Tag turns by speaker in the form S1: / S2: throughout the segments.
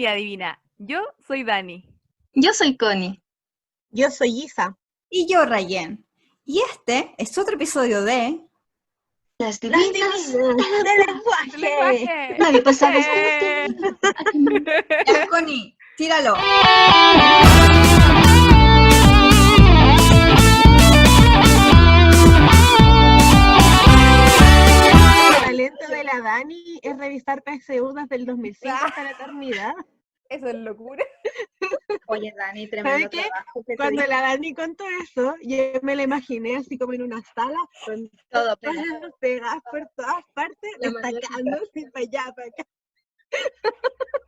S1: Comunidad Divina. Yo soy Dani.
S2: Yo soy Connie.
S3: Yo soy Isa.
S4: Y yo, Rayen. Y este es otro episodio de...
S2: Las divinas del
S1: lenguaje.
S2: Nadie pasaba
S4: Ya, Connie, tíralo.
S3: El talento de la Dani es revisar PSU desde el 2005 hasta la eternidad.
S1: Eso es locura.
S2: Oye, Dani, tremendo
S3: qué?
S2: trabajo que
S3: Cuando
S2: te
S3: la Dani contó eso, yo me la imaginé así como en una sala, con
S2: todo
S3: todas pegadas por todas partes,
S2: La
S3: destacando así para allá, para acá.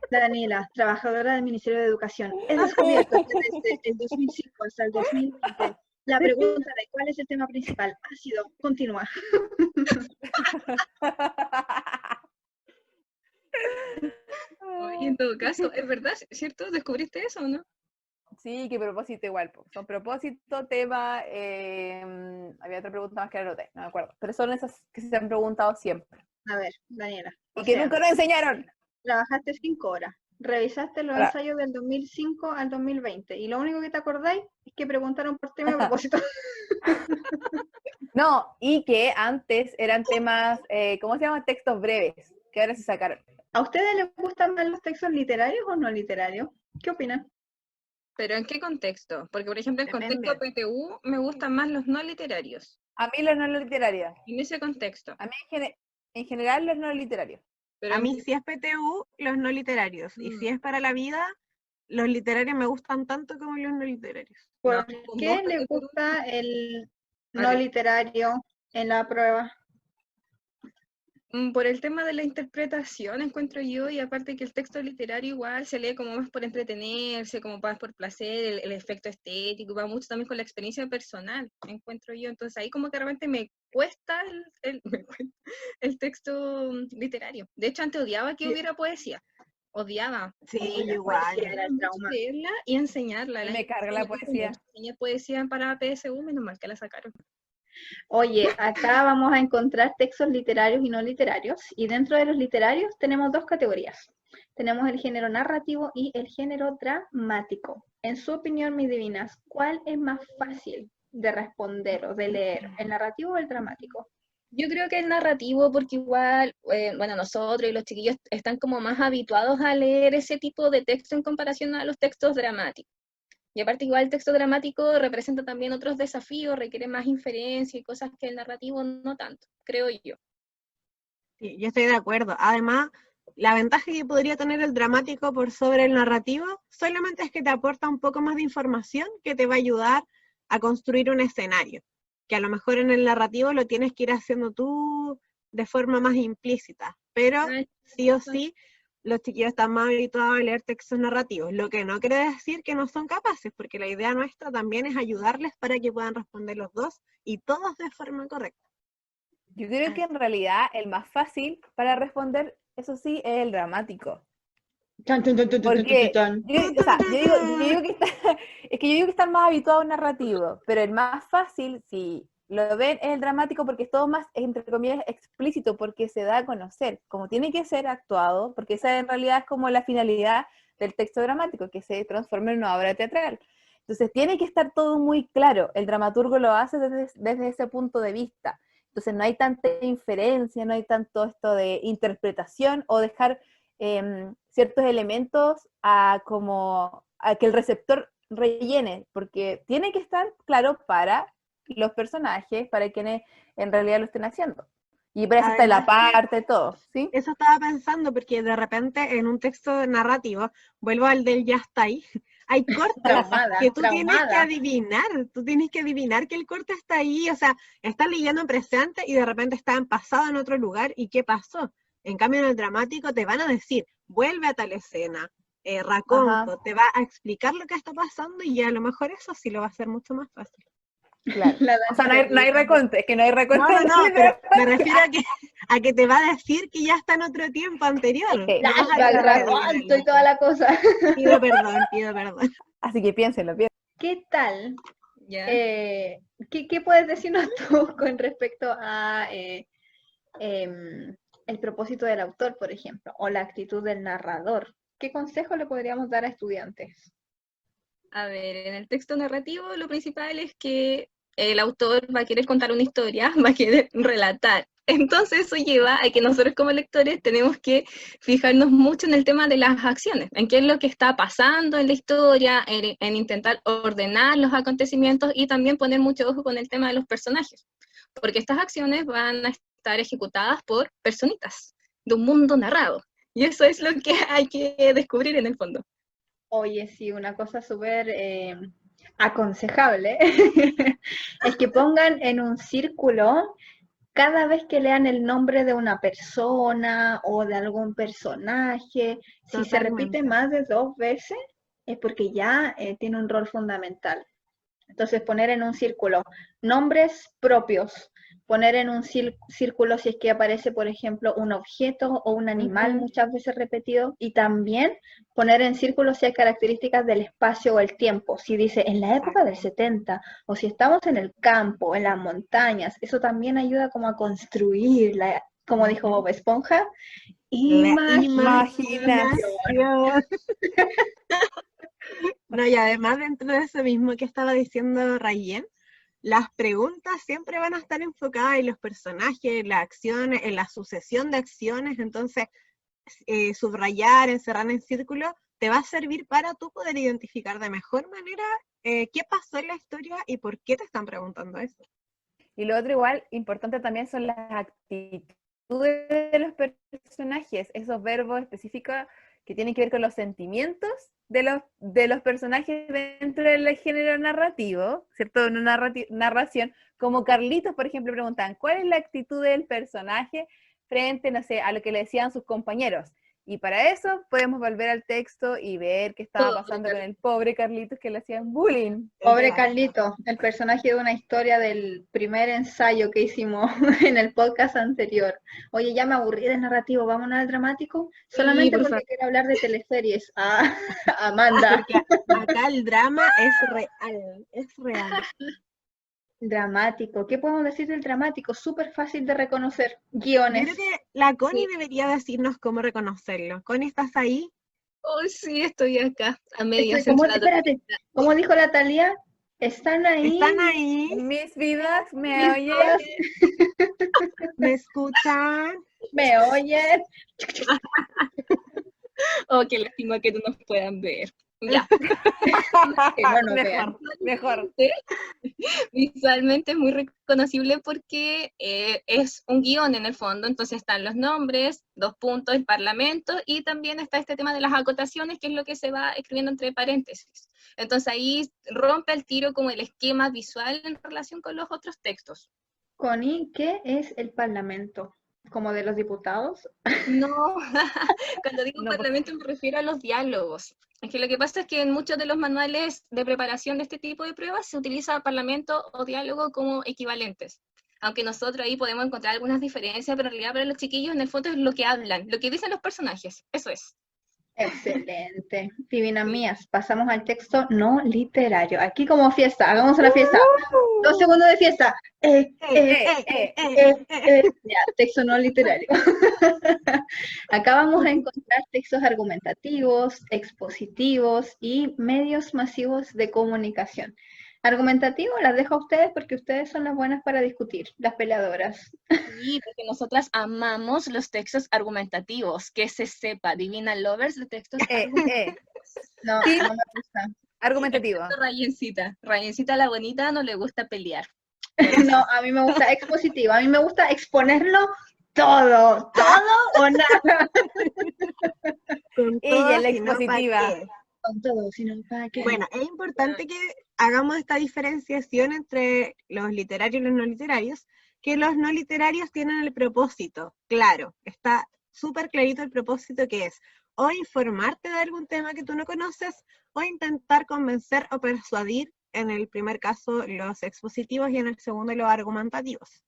S2: Daniela, trabajadora del Ministerio de Educación. Es descubierto que desde el 2005 hasta el 2020 la pregunta de cuál es el tema principal ha sido continua. En todo caso, ¿es verdad? ¿Cierto? ¿Descubriste eso o no?
S1: Sí, que propósito igual. Son propósito, tema. Había otra pregunta más que anoté, no me acuerdo. Pero son esas que se han preguntado siempre.
S2: A ver, Daniela.
S1: Y que nunca nos enseñaron.
S2: Trabajaste 5 horas, revisaste los ensayos del 2005 al 2020 y lo único que te acordáis es que preguntaron por tema de propósito.
S1: No, y que antes eran temas, ¿cómo se llaman? Textos breves, que ahora se sacaron.
S2: ¿A ustedes les gustan más los textos literarios o no literarios? ¿Qué opinan?
S5: ¿Pero en qué contexto? Porque, por ejemplo, en
S3: Depende.
S5: contexto PTU me gustan más los no literarios.
S1: A mí los no literarios.
S5: En ese contexto.
S1: A mí en general los no literarios.
S5: Pero
S3: A mí si es PTU, los no literarios. Y si es para la vida, los literarios me gustan tanto como los no literarios.
S2: ¿Por
S5: No,
S2: qué
S5: no,
S2: les gusta el no
S5: Vale.
S2: literario en la prueba?
S5: por el tema de la interpretación, encuentro yo, y aparte que el texto literario igual se lee como más por entretenerse, como más por placer, el efecto estético, va mucho también con la experiencia personal, encuentro yo. Entonces ahí como que realmente me cuesta el texto literario. De hecho, antes odiaba que hubiera poesía. Odiaba.
S3: Sí,
S2: La
S3: igual.
S2: poesía era el trauma.
S5: Leerla y enseñarla.
S1: Me carga la poesía.
S5: Enseñar poesía para PSU, menos mal que la sacaron.
S2: Oye, acá vamos a encontrar textos literarios y no literarios, y dentro de los literarios tenemos dos categorías. Tenemos el género narrativo y el género dramático. En su opinión, mis divinas, ¿cuál es más fácil de responder o de leer, el narrativo o el dramático?
S5: Yo creo que el narrativo, porque igual, bueno, nosotros y los chiquillos están como más habituados a leer ese tipo de texto en comparación a los textos dramáticos. Y aparte igual el texto dramático representa también otros desafíos, requiere más inferencia y cosas que el narrativo no tanto, creo yo.
S3: Sí, yo estoy de acuerdo. Además, la ventaja que podría tener el dramático por sobre el narrativo solamente es que te aporta un poco más de información que te va a ayudar a construir un escenario, que a lo mejor en el narrativo lo tienes que ir haciendo tú de forma más implícita, pero sí o sí los chiquillos están más habituados a leer textos narrativos, lo que no quiere decir que no son capaces, porque la idea nuestra también es ayudarles para que puedan responder los dos y todos de forma correcta.
S1: Yo creo que en realidad el más fácil para responder, eso sí, es el dramático. Porque yo digo que es que yo digo que están más habituados a un narrativo, pero el más fácil, si lo ven, es el dramático porque es todo más, entre comillas, explícito, porque se da a conocer, como tiene que ser actuado, porque esa en realidad es como la finalidad del texto dramático, que se transforme en una obra teatral. Entonces tiene que estar todo muy claro, el dramaturgo lo hace desde ese punto de vista. Entonces no hay tanta inferencia, no hay tanto esto de interpretación o dejar ciertos elementos a que el receptor rellene, porque tiene que estar claro para los personajes, para quienes en realidad lo estén haciendo. Y para eso está la parte, todo, ¿sí?
S3: Eso estaba pensando, porque de repente en un texto narrativo, vuelvo al del ya está ahí, hay cortes que tú tienes que adivinar que el corte está ahí, o sea, estás leyendo en presente y de repente está en pasado en otro lugar, ¿y qué pasó? En cambio en el dramático te van a decir, vuelve a tal escena, raconto, te va a explicar lo que está pasando y a lo mejor eso sí lo va a hacer mucho más fácil.
S1: Claro. O sea, no hay reconte, es que no hay reconte.
S3: No, pero me refiero a que te va a decir que ya está en otro tiempo anterior.
S1: Okay.
S2: El raconto y toda la cosa.
S3: Pido perdón.
S1: Así que piénsenlo.
S2: ¿Qué tal? ¿Qué puedes decirnos tú con respecto a el propósito del autor, por ejemplo, o la actitud del narrador? ¿qué consejo le podríamos dar a estudiantes?
S5: A ver, en el texto narrativo lo principal es que el autor va a querer contar una historia, va a querer relatar. Entonces eso lleva a que nosotros como lectores tenemos que fijarnos mucho en el tema de las acciones, en qué es lo que está pasando en la historia, en intentar ordenar los acontecimientos y también poner mucho ojo con el tema de los personajes, porque estas acciones van a estar ejecutadas por personitas de un mundo narrado. Y eso es lo que hay que descubrir en el fondo.
S2: Oye, sí, una cosa súper aconsejable es que pongan en un círculo cada vez que lean el nombre de una persona o de algún personaje. Si se repite más de 2 veces, es porque ya tiene un rol fundamental. Entonces, poner en un círculo nombres propios, poner en un círculo si es que aparece, por ejemplo, un objeto o un animal muchas veces repetido, y también poner en círculo si hay características del espacio o el tiempo, si dice en la época del 70, o si estamos en el campo, en las montañas. Eso también ayuda como a construir, como dijo Bob Esponja, imaginación.
S3: No, y además dentro de eso mismo que estaba diciendo Rayen, las preguntas siempre van a estar enfocadas en los personajes, en las acciones, en la sucesión de acciones. Entonces subrayar, encerrar en círculo, te va a servir para tú poder identificar de mejor manera qué pasó en la historia y por qué te están preguntando eso.
S1: Y lo otro igual importante también son las actitudes de los personajes, esos verbos específicos que tienen que ver con los sentimientos de los personajes dentro del género narrativo, ¿cierto? En una narración, como Carlitos, por ejemplo, preguntan, ¿cuál es la actitud del personaje frente, no sé, a lo que le decían sus compañeros? Y para eso podemos volver al texto y ver qué estaba pasando con el pobre Carlitos, que le hacían bullying.
S2: Pobre Carlitos, el personaje de una historia del primer ensayo que hicimos en el podcast anterior. Oye, ya me aburrí del narrativo, vámonos al dramático. Solamente porque quiero hablar de teleseries. Amanda.
S3: Porque acá el drama es real.
S2: Dramático. ¿Qué podemos decir del dramático? Súper fácil de reconocer. Guiones.
S3: Yo creo que la Connie debería decirnos cómo reconocerlo. Connie, ¿estás ahí?
S5: Oh, sí, estoy acá, a medias.
S2: Espérate, ¿cómo dijo la Talía? ¿Están ahí?
S3: ¿Están ahí?
S1: Mis vidas, ¿me oyes?
S3: ¿Me escuchan?
S2: ¿Me oyes?
S5: Oh, qué lástima que no nos puedan ver. Ya.
S1: Mejor.
S5: Visualmente es muy reconocible porque es un guión en el fondo, entonces están los nombres, 2 puntos, el parlamento, y también está este tema de las acotaciones, que es lo que se va escribiendo entre paréntesis. Entonces ahí rompe el tiro como el esquema visual en relación con los otros textos.
S2: Connie, ¿qué es el parlamento? ¿Como de los diputados?
S5: No, cuando digo parlamento me refiero a los diálogos. Es que lo que pasa es que en muchos de los manuales de preparación de este tipo de pruebas se utiliza parlamento o diálogo como equivalentes. Aunque nosotros ahí podemos encontrar algunas diferencias, pero en realidad para los chiquillos en el fondo es lo que hablan, lo que dicen los personajes, eso es.
S2: Excelente. Divinas mías, pasamos al texto no literario. Aquí como fiesta, hagamos una fiesta. 2 segundos de fiesta. Ya, texto no literario. Acá vamos a encontrar textos argumentativos, expositivos y medios masivos de comunicación. Argumentativo las dejo a ustedes porque ustedes son las buenas para discutir, las peleadoras.
S5: Sí, porque nosotras amamos los textos argumentativos, que se sepa, Divina Lovers de textos argumentativos.
S2: No,
S1: Sí.
S2: no me gusta.
S1: Argumentativo.
S5: Rayencita la bonita no le gusta pelear.
S2: No, a mí me gusta expositivo, a mí me gusta exponerlo todo o nada.
S1: Ella es la expositiva.
S2: Con todo, sino para qué.
S3: Bueno, es importante que hagamos esta diferenciación entre los literarios y los no literarios, que los no literarios tienen el propósito, claro, está súper clarito el propósito, que es o informarte de algún tema que tú no conoces, o intentar convencer o persuadir, en el primer caso los expositivos y en el segundo los argumentativos.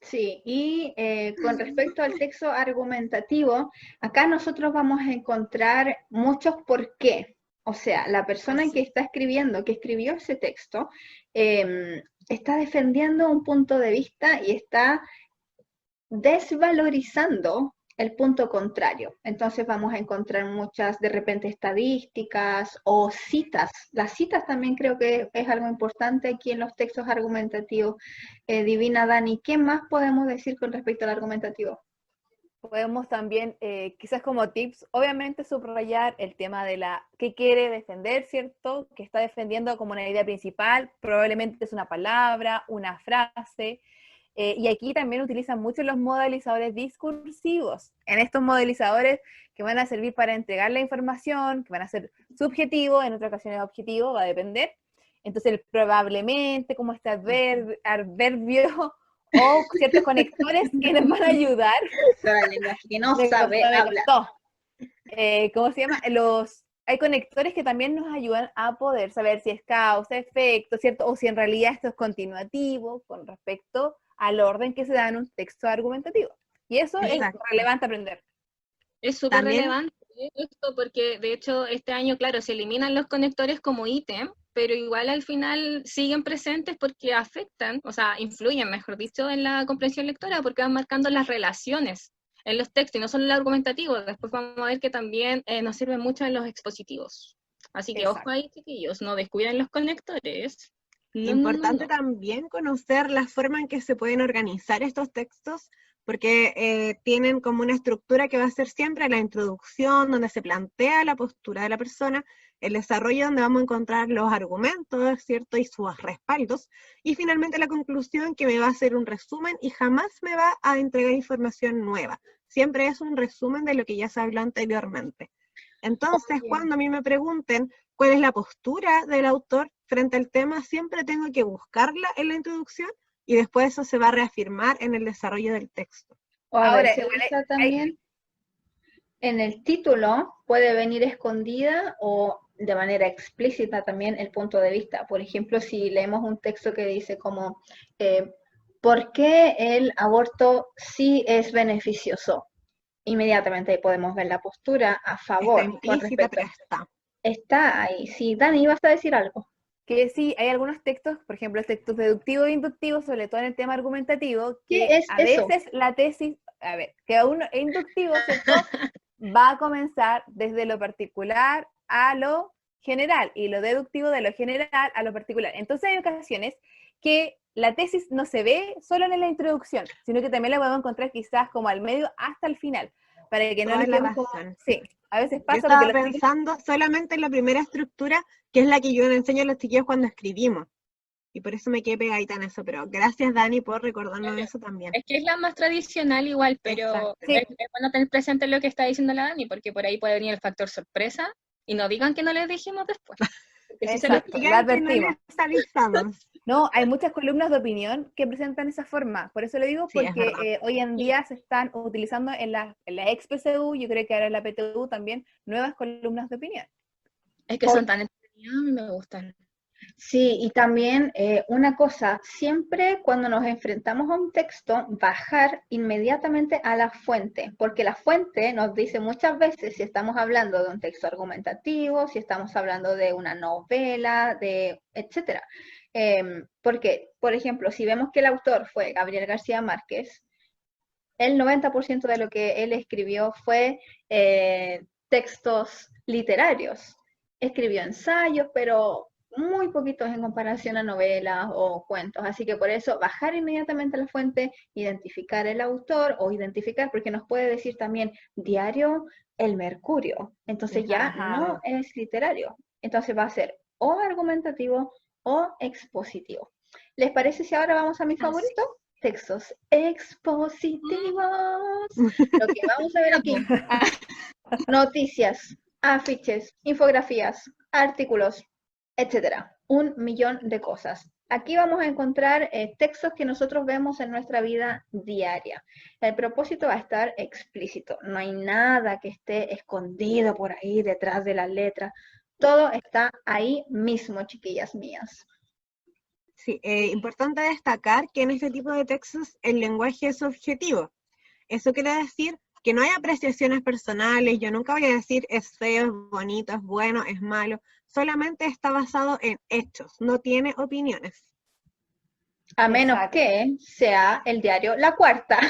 S2: Sí, y con respecto al texto argumentativo, acá nosotros vamos a encontrar muchos por qué. O sea, la persona que está escribiendo, que escribió ese texto, está defendiendo un punto de vista y está desvalorizando el punto contrario. Entonces vamos a encontrar muchas, de repente, estadísticas o citas. Las citas también creo que es algo importante aquí en los textos argumentativos. Divina Dani, ¿qué más podemos decir con respecto al argumentativo?
S1: Podemos también, quizás como tips, obviamente subrayar el tema de qué quiere defender, ¿cierto? Que está defendiendo como una idea principal, probablemente es una palabra, una frase, y aquí también utilizan mucho los modelizadores discursivos. En estos modelizadores que van a servir para entregar la información, que van a ser subjetivos, en otras ocasiones objetivos, va a depender. Entonces, el probablemente, como este adverbio, o ciertos conectores que nos van a ayudar.
S2: Que no sabe hablar.
S1: ¿Cómo se llama? Hay conectores que también nos ayudan a poder saber si es causa, efecto, ¿cierto? O si en realidad esto es continuativo con respecto al orden que se da en un texto argumentativo. Y eso es relevante aprender.
S5: Es súper relevante esto porque, de hecho, este año, claro, se eliminan los conectores como ítem, pero igual al final siguen presentes porque afectan, o sea, influyen, mejor dicho, en la comprensión lectora, porque van marcando las relaciones en los textos, y no solo el argumentativo. Después vamos a ver que también nos sirven mucho en los expositivos. Así que ojo ahí, chiquillos, no descuiden los conectores.
S3: Importante también conocer la forma en que se pueden organizar estos textos, porque tienen como una estructura que va a ser siempre la introducción, donde se plantea la postura de la persona, el desarrollo donde vamos a encontrar los argumentos, ¿cierto? Y sus respaldos, y finalmente la conclusión que me va a hacer un resumen y jamás me va a entregar información nueva. Siempre es un resumen de lo que ya se habló anteriormente. Entonces, cuando a mí me pregunten cuál es la postura del autor frente al tema, siempre tengo que buscarla en la introducción y después eso se va a reafirmar en el desarrollo del texto.
S2: Ahora, se usa también en el título, puede venir escondida o de manera explícita también el punto de vista. Por ejemplo, si leemos un texto que dice como, ¿por qué el aborto sí es beneficioso? Inmediatamente ahí podemos ver la postura a favor.
S3: Está implícita, pero
S2: está ahí. Sí, Dani, ¿vas a decir algo?
S1: Que sí, hay algunos textos, por ejemplo, textos deductivos e inductivos, sobre todo en el tema argumentativo, que a veces la tesis, que uno inductivo, ¿cierto? Va a comenzar desde lo particular a lo general, y lo deductivo de lo general a lo particular. Entonces hay ocasiones que la tesis no se ve solo en la introducción, sino que también la podemos encontrar quizás como al medio hasta el final, para que no nos quedemos como... Sí, a veces pasa.
S3: Yo estaba pensando solamente en la primera estructura, que es la que yo le enseño a los chiquillos cuando escribimos. Y por eso me quedé pegadita en eso, pero gracias Dani por recordarnos eso también.
S5: Es que es la más tradicional igual, pero es bueno tener presente lo que está diciendo la Dani, porque por ahí puede venir el factor sorpresa, y no digan que no les dijimos después.
S1: Exacto, la advertimos. No, hay muchas columnas de opinión que presentan esa forma, por eso lo digo, porque hoy en día se están utilizando en la ex-PSU, yo creo que ahora en la PTU también, nuevas columnas de opinión.
S5: Es que son tan entretenidas, a mí me gustan.
S2: Sí, y también una cosa, siempre cuando nos enfrentamos a un texto, bajar inmediatamente a la fuente, porque la fuente nos dice muchas veces si estamos hablando de un texto argumentativo, si estamos hablando de una novela, etcétera. Porque, por ejemplo, si vemos que el autor fue Gabriel García Márquez, el 90% de lo que él escribió fue textos literarios. Escribió ensayos, pero muy poquitos en comparación a novelas o cuentos, así que por eso bajar inmediatamente a la fuente, identificar el autor o identificar, porque nos puede decir también diario El Mercurio, entonces ya no es literario, entonces va a ser o argumentativo o expositivo. ¿Les parece si ahora vamos a mi favorito? Textos expositivos. Lo que vamos a ver aquí, noticias, afiches, infografías, artículos, etcétera, 1.000.000 de cosas. Aquí vamos a encontrar textos que nosotros vemos en nuestra vida diaria. El propósito va a estar explícito. No hay nada que esté escondido por ahí detrás de las letras. Todo está ahí mismo, chiquillas mías.
S3: Sí, importante destacar que en este tipo de textos el lenguaje es objetivo. Eso quiere decir que no hay apreciaciones personales. Yo nunca voy a decir es feo, es bonito, es bueno, es malo. Solamente está basado en hechos, no tiene opiniones.
S2: A menos que sea el diario La Cuarta.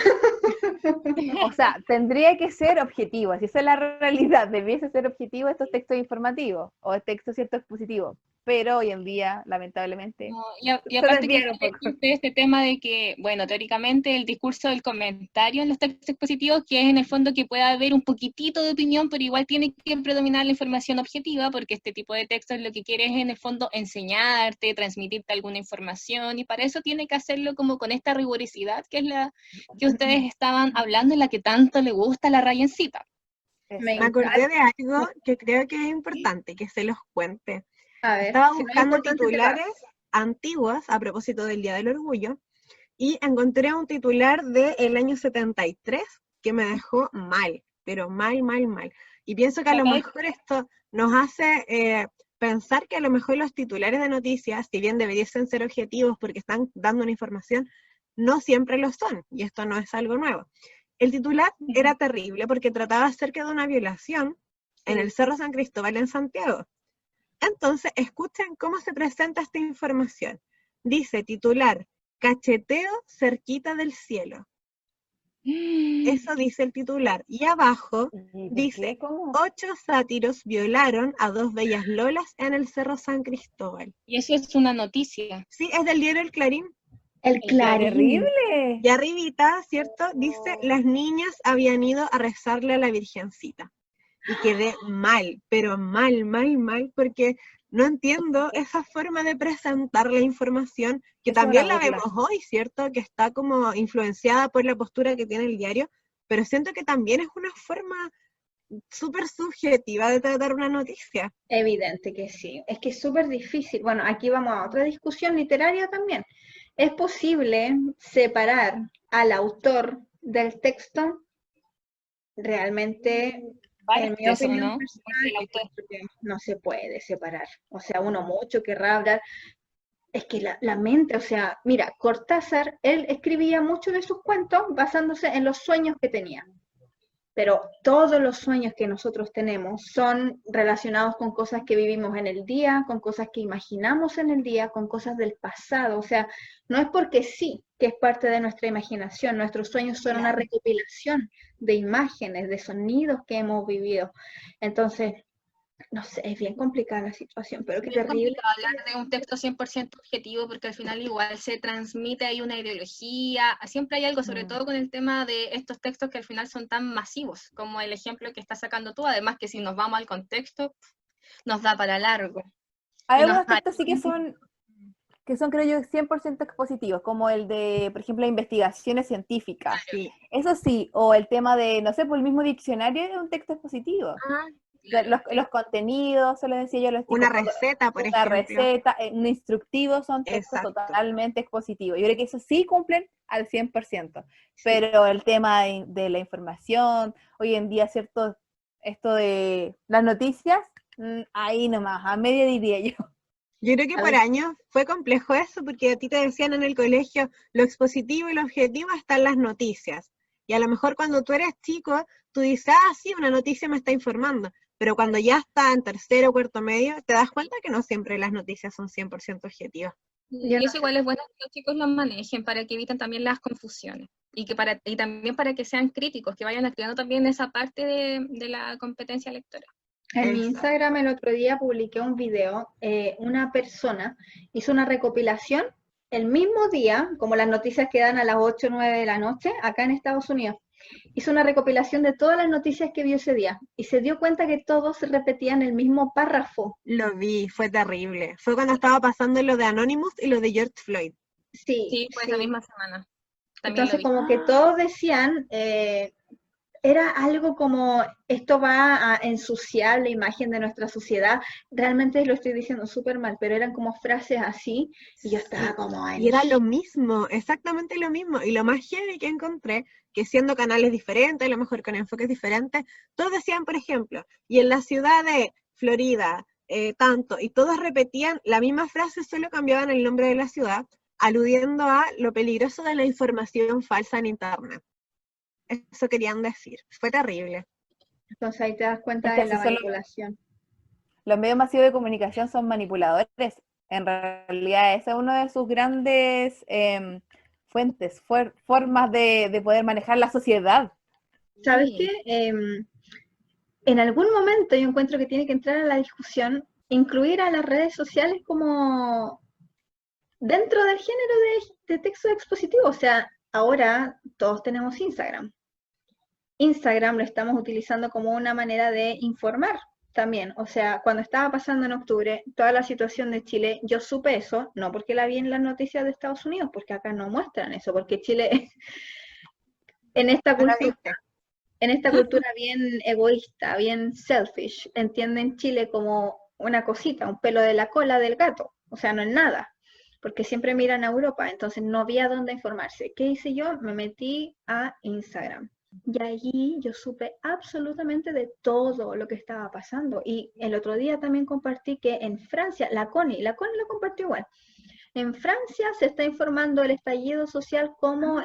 S1: O sea, tendría que ser objetivo, si esa es la realidad, debiese ser objetivo estos textos informativos o textos cierto expositivos, pero hoy en día, lamentablemente,
S5: No, y
S1: se
S5: aparte que
S1: desvían un poco.
S5: existe este tema de que, bueno, teóricamente el discurso del comentario en los textos expositivos, que es en el fondo que pueda haber un poquitito de opinión, pero igual tiene que predominar la información objetiva, porque este tipo de textos lo que quiere es en el fondo enseñarte, transmitirte alguna información, y para eso tiene que hacerlo como con esta rigurosidad, que es la que ustedes estaban hablando, en la que tanto le gusta a la Rayencita.
S3: Me acordé de algo que creo que es importante, que se los cuente.
S2: A ver,
S3: Estaba
S2: si no es
S3: buscando
S2: importante,
S3: titulares antiguos a propósito del Día del Orgullo y encontré un titular del año 73 que me dejó mal, pero mal, mal, mal. Y pienso que a lo mejor esto nos hace pensar que a lo mejor los titulares de noticias, si bien deberían ser objetivos porque están dando una información, no siempre lo son, y esto no es algo nuevo. El titular era terrible porque trataba acerca de una violación en el Cerro San Cristóbal en Santiago. Entonces, escuchen cómo se presenta esta información. Dice titular, cacheteo cerquita del cielo. Eso dice el titular. Y abajo dice, 8 sátiros violaron a 2 bellas lolas en el Cerro San Cristóbal.
S5: Y eso es una noticia.
S3: Sí, es del diario El Clarín.
S2: El Clarín.
S1: ¡Terrible!
S3: Y arribita, ¿cierto? Dice, las niñas habían ido a rezarle a la Virgencita. Y quedé mal, pero mal, mal, mal, porque no entiendo esa forma de presentar la información, que también la vemos hoy, ¿cierto? Que está como influenciada por la postura que tiene el diario, pero siento que también es una forma súper subjetiva de tratar una noticia.
S2: Evidente que sí, es que es súper difícil. Bueno, aquí vamos a otra discusión literaria también. ¿Es posible separar al autor del texto? Realmente, en mi opinión personal, no se puede separar. O sea, uno mucho querrá hablar. Es que la mente, o sea, mira, Cortázar, él escribía mucho de sus cuentos basándose en los sueños que tenía. Pero todos los sueños que nosotros tenemos son relacionados con cosas que vivimos en el día, con cosas que imaginamos en el día, con cosas del pasado. O sea, no es porque sí que es parte de nuestra imaginación. Nuestros sueños son una recopilación de imágenes, de sonidos que hemos vivido. Entonces, no sé, es bien complicada la situación, pero qué terrible.
S5: Hablar de un texto 100% objetivo, porque al final igual se transmite ahí una ideología, siempre hay algo, sobre todo con el tema de estos textos que al final son tan masivos, como el ejemplo que estás sacando tú, además que si nos vamos al contexto, nos da para largo.
S1: Hay algunos textos sí que son, creo yo, 100% expositivos, como el de, por ejemplo, investigaciones científicas.
S3: Sí.
S1: Eso sí, o el tema de, no sé, por el mismo diccionario es un texto expositivo. Los contenidos, solo decía yo,
S3: una receta, por ejemplo.
S1: Una receta, un instructivo son textos totalmente expositivos. Yo creo que eso sí cumplen al 100%, pero el tema de la información, hoy en día, ¿cierto? Esto de las noticias, ahí nomás, a media diría yo.
S3: Yo creo que por años fue complejo eso, porque a ti te decían en el colegio, lo expositivo y lo objetivo están las noticias. Y a lo mejor cuando tú eres chico, tú dices, sí, una noticia me está informando. Pero cuando ya está en tercero o cuarto medio, te das cuenta que no siempre las noticias son 100% objetivas.
S5: Y eso igual es bueno que los chicos lo manejen para que eviten también las confusiones. Y también para que sean críticos, que vayan estudiando también esa parte de la competencia lectora.
S2: En mi Instagram el otro día publiqué un video, una persona hizo una recopilación el mismo día, como las noticias que dan a las 8 o 9 de la noche, acá en Estados Unidos. Hizo una recopilación de todas las noticias que vio ese día y se dio cuenta que todos repetían el mismo párrafo.
S3: Lo vi, fue terrible. Fue cuando estaba pasando lo de Anonymous y lo de George Floyd.
S5: Sí, fue esa misma semana. También
S2: entonces como que todos decían, era algo como, esto va a ensuciar la imagen de nuestra sociedad. Realmente lo estoy diciendo súper mal, pero eran como frases así, y yo estaba como...
S3: Y era lo mismo, exactamente lo mismo. Y lo más heavy que encontré, que siendo canales diferentes, a lo mejor con enfoques diferentes, todos decían, por ejemplo, y en la ciudad de Florida, tanto, y todos repetían la misma frase, solo cambiaban el nombre de la ciudad, aludiendo a lo peligroso de la información falsa en Internet. Eso querían decir. Fue terrible.
S2: Entonces ahí te das cuenta de la manipulación.
S1: Los medios masivos de comunicación son manipuladores. En realidad ese es uno de sus grandes fuentes, formas de poder manejar la sociedad.
S2: ¿Sabes qué? En algún momento yo encuentro que tiene que entrar a la discusión, incluir a las redes sociales como dentro del género de texto expositivo. O sea, ahora todos tenemos Instagram. Instagram lo estamos utilizando como una manera de informar también. O sea, cuando estaba pasando en octubre toda la situación de Chile, yo supe eso, no porque la vi en las noticias de Estados Unidos, porque acá no muestran eso, porque Chile en esta cultura bien egoísta, bien selfish, entienden Chile como una cosita, un pelo de la cola del gato, o sea, no es nada, porque siempre miran a Europa, entonces no había dónde informarse. ¿Qué hice yo? Me metí a Instagram. Y allí yo supe absolutamente de todo lo que estaba pasando. Y el otro día también compartí que en Francia, la Connie lo compartió igual. En Francia se está informando el estallido social como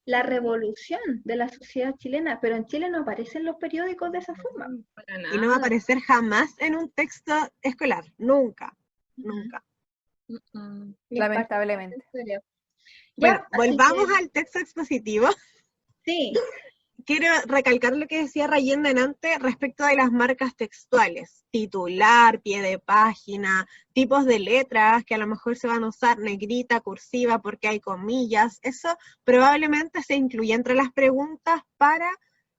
S2: la revolución de la sociedad chilena, pero en Chile no aparecen los periódicos de esa forma.
S3: Y no va a aparecer jamás en un texto escolar, nunca, nunca.
S1: Lamentablemente.
S3: Bueno, volvamos al texto expositivo.
S2: Sí.
S3: Quiero recalcar lo que decía Rayén delante respecto de las marcas textuales, titular, pie de página, tipos de letras que a lo mejor se van a usar negrita, cursiva, porque hay comillas. Eso probablemente se incluye entre las preguntas para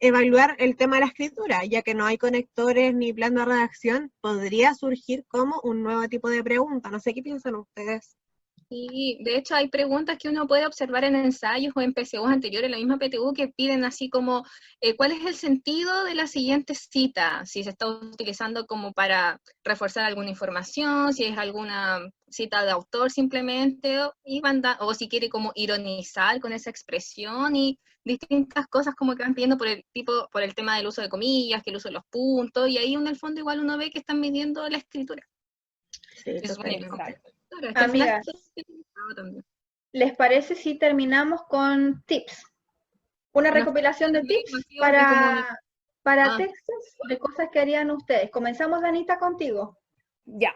S3: evaluar el tema de la escritura, ya que no hay conectores ni plan de redacción, podría surgir como un nuevo tipo de pregunta. No sé qué piensan ustedes.
S5: Y de hecho hay preguntas que uno puede observar en ensayos o en PSUs anteriores, la misma PTU, que piden así como, ¿cuál es el sentido de la siguiente cita? Si se está utilizando como para reforzar alguna información, si es alguna cita de autor simplemente, o si quiere como ironizar con esa expresión, y distintas cosas como que van pidiendo por el tema del uso de comillas, que el uso de los puntos, y ahí en el fondo igual uno ve que están midiendo la escritura.
S2: Sí, amigas, ¿les parece si terminamos con tips? Una recopilación de tips para textos de cosas que harían ustedes. Comenzamos, Danita, contigo.
S1: Ya.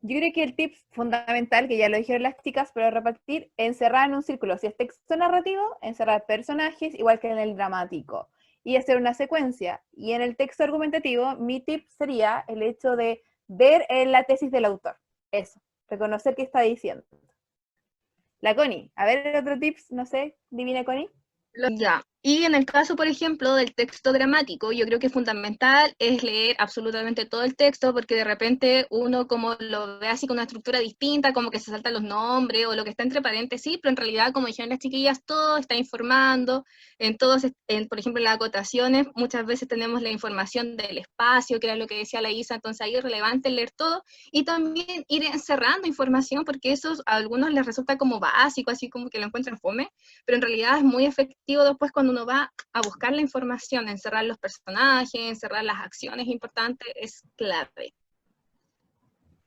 S1: Yo creo que el tip fundamental, que ya lo dijeron las chicas, pero repetir, encerrar en un círculo. Si es texto narrativo, encerrar personajes, igual que en el dramático, y hacer una secuencia. Y en el texto argumentativo, mi tip sería el hecho de ver la tesis del autor. Eso. Reconocer qué está diciendo. La Connie, a ver otro tips, no sé, divina Connie.
S5: Ya, y en el caso, por ejemplo, del texto dramático, yo creo que fundamental es leer absolutamente todo el texto, porque de repente uno como lo ve así con una estructura distinta, como que se saltan los nombres o lo que está entre paréntesis, pero en realidad, como dijeron las chiquillas, todo está informando, por ejemplo, en las acotaciones, muchas veces tenemos la información del espacio, que era lo que decía la Isa, entonces ahí es relevante leer todo, y también ir encerrando información, porque eso a algunos les resulta como básico, así como que lo encuentran fome, pero en realidad es muy efectivo después cuando uno va a buscar la información, encerrar los personajes, encerrar las acciones importantes, es clave.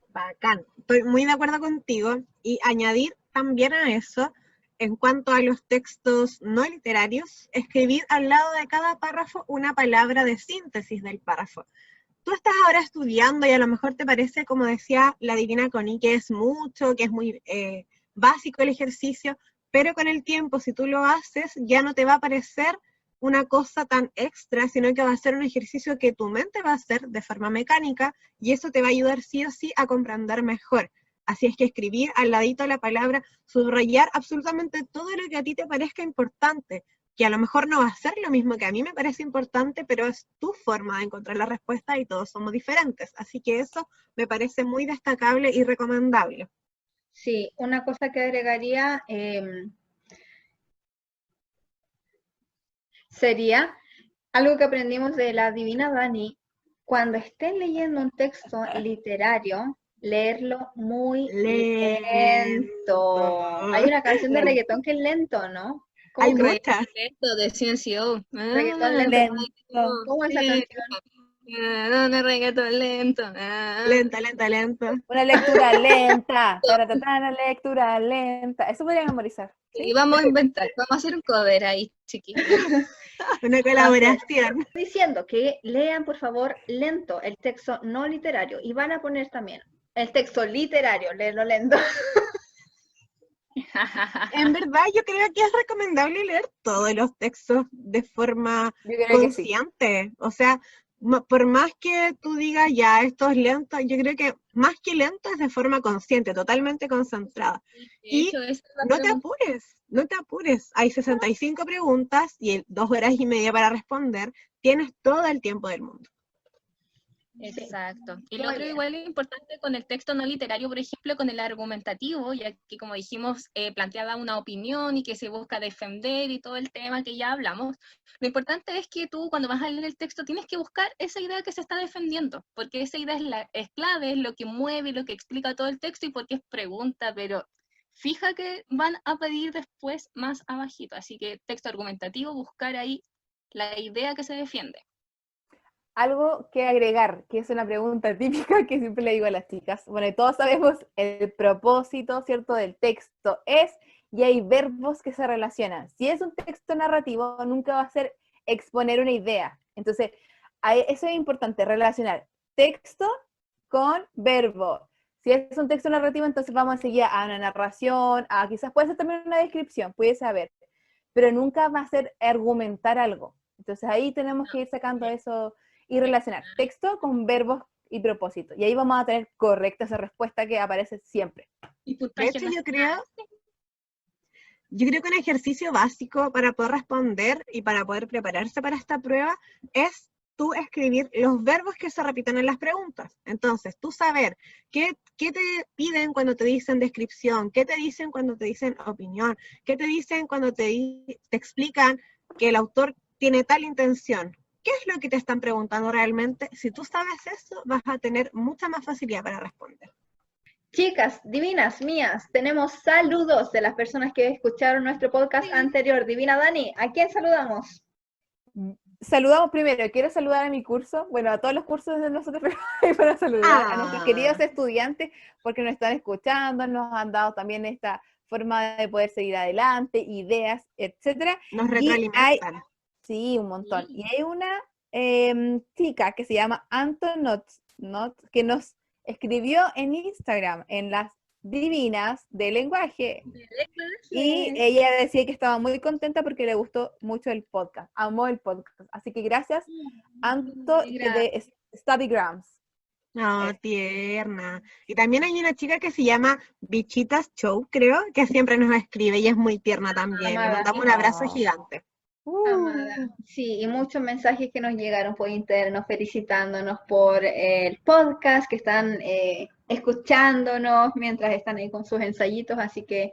S3: Bacán, estoy muy de acuerdo contigo, y añadir también a eso, en cuanto a los textos no literarios, escribir al lado de cada párrafo una palabra de síntesis del párrafo. Tú estás ahora estudiando y a lo mejor te parece, como decía la divina Connie, que es mucho, que es muy básico el ejercicio, pero con el tiempo, si tú lo haces, ya no te va a parecer una cosa tan extra, sino que va a ser un ejercicio que tu mente va a hacer de forma mecánica, y eso te va a ayudar sí o sí a comprender mejor. Así es que escribir al ladito de la palabra, subrayar absolutamente todo lo que a ti te parezca importante, que a lo mejor no va a ser lo mismo que a mí me parece importante, pero es tu forma de encontrar la respuesta y todos somos diferentes. Así que eso me parece muy destacable y recomendable.
S2: Sí, una cosa que agregaría sería algo que aprendimos de la divina Dani: cuando estén leyendo un texto literario, leerlo muy lento. Hay una canción de reggaetón que es lento, ¿no?
S3: Hay muchas.
S5: Lento de CNCO.
S2: Reggaetón lento. ¿Cómo es esa canción?
S5: No, reggaetón lento.
S3: Lenta.
S1: Una lectura lenta. Una lectura lenta. Eso podría memorizar.
S5: Sí, vamos a inventar. Vamos a hacer un cover ahí, chiquillos.
S3: Una colaboración.
S2: Estoy diciendo que lean, por favor, lento el texto no literario. Y van a poner también el texto literario, leerlo lento.
S3: En verdad, yo creo que es recomendable leer todos los textos de forma
S1: Yo creo que sí.
S3: consciente. O sea, por más que tú digas, ya, esto es lento, yo creo que más que lento es de forma consciente, totalmente concentrada.
S5: De
S3: Y
S5: hecho, esa es la
S3: no te
S5: pregunta.
S3: apures, no te apures. Hay 65 preguntas y 2 horas y media para responder. Tienes todo el tiempo del mundo.
S5: Exacto. Y
S2: Muy
S5: lo otro
S2: bien.
S5: igual es importante con el texto no literario, por ejemplo, con el argumentativo, ya que como dijimos, planteaba una opinión y que se busca defender y todo el tema que ya hablamos. Lo importante es que tú cuando vas a leer el texto tienes que buscar esa idea que se está defendiendo, porque esa idea es clave, es lo que mueve, lo que explica todo el texto y porque es pregunta, pero fija que van a pedir después más abajito. Así que texto argumentativo, buscar ahí la idea que se defiende.
S1: Algo que agregar, que es una pregunta típica que siempre le digo a las chicas. Bueno, todos sabemos el propósito, ¿cierto?, del texto es, y hay verbos que se relacionan. Si es un texto narrativo, nunca va a ser exponer una idea. Entonces, eso es importante, relacionar texto con verbo. Si es un texto narrativo, entonces vamos a seguir a una narración, a quizás puede ser también una descripción, puede saber, pero nunca va a ser argumentar algo. Entonces ahí tenemos que ir sacando eso y relacionar texto con verbos y propósito. Y ahí vamos a tener correcta esa respuesta que aparece siempre.
S5: Y
S3: De
S5: puntaje
S3: hecho,
S5: no
S3: yo
S5: es
S3: creo que un ejercicio básico para poder responder y para poder prepararse para esta prueba es tú escribir los verbos que se repiten en las preguntas. Entonces, tú saber qué te piden cuando te dicen descripción, qué te dicen cuando te dicen opinión, qué te dicen cuando te explican que el autor tiene tal intención. ¿Qué es lo que te están preguntando realmente? Si tú sabes eso, vas a tener mucha más facilidad para responder.
S2: Chicas, divinas mías, tenemos saludos de las personas que escucharon nuestro podcast anterior. Divina Dani, ¿a quién saludamos?
S1: Saludamos primero, quiero saludar a mi curso, bueno, a todos los cursos de nosotros, para saludar a nuestros queridos estudiantes, porque nos están escuchando, nos han dado también esta forma de poder seguir adelante, ideas, etcétera.
S3: Nos retroalimentan.
S1: Sí, un montón. Y hay una chica que se llama Antonot, que nos escribió en Instagram, en las divinas de lenguaje. Y ella decía que estaba muy contenta porque le gustó mucho el podcast, amó el podcast. Así que gracias, Anto de Studygrams.
S3: No, tierna. Y también hay una chica que se llama Bichitas Show, creo, que siempre nos escribe y es muy tierna también. Le mandamos un abrazo gigante.
S2: Amada. Sí, y muchos mensajes que nos llegaron por interno felicitándonos por el podcast, que están escuchándonos mientras están ahí con sus ensayitos, así que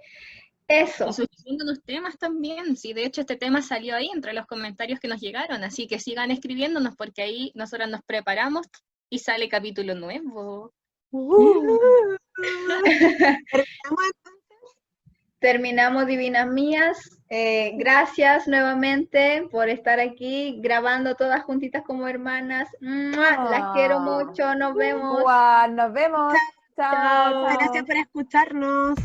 S2: eso.
S5: Y sugiriéndonos temas también, sí, de hecho este tema salió ahí entre los comentarios que nos llegaron, así que sigan escribiéndonos porque ahí nosotras nos preparamos y sale capítulo nuevo.
S2: Terminamos, divinas mías. Gracias nuevamente por estar aquí grabando todas juntitas como hermanas. Las quiero mucho, nos vemos.
S1: Nos vemos. Chao.
S3: Gracias por escucharnos.